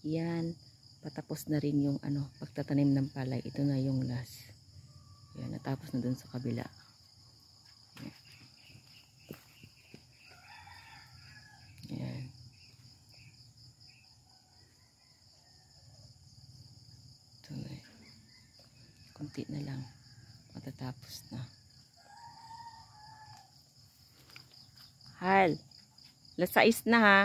yan, patapos na rin yung pagtatanim ng palay. Ito na yung last. Yan, natapos na dun sa kabila. Yan. Ito na. Kunti na lang. Matatapos na. Hal, lasais na ha.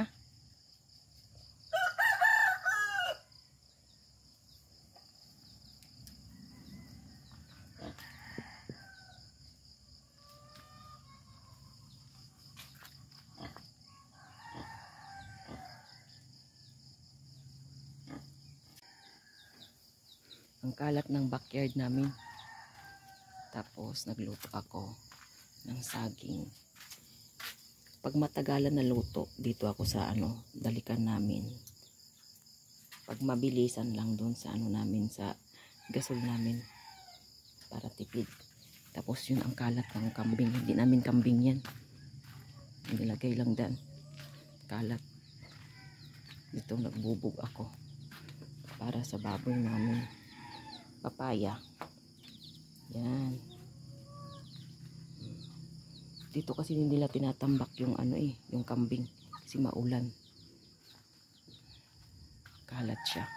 Ang kalat ng backyard namin. Tapos nagluto ako ng saging. Pag matagalan na luto, dito ako sa dalikan namin. Pag mabilisan lang doon sa namin, sa gasol namin para tipid. Tapos yun ang kalat ng kambing. Hindi namin kambing yan. Nilagay lang dyan. Kalat. Dito nagbubog ako para sa baboy namin. Papaya. Yan. Dito kasi hindi nila tinatambak yung yung kambing kasi maulan. Kalat siya.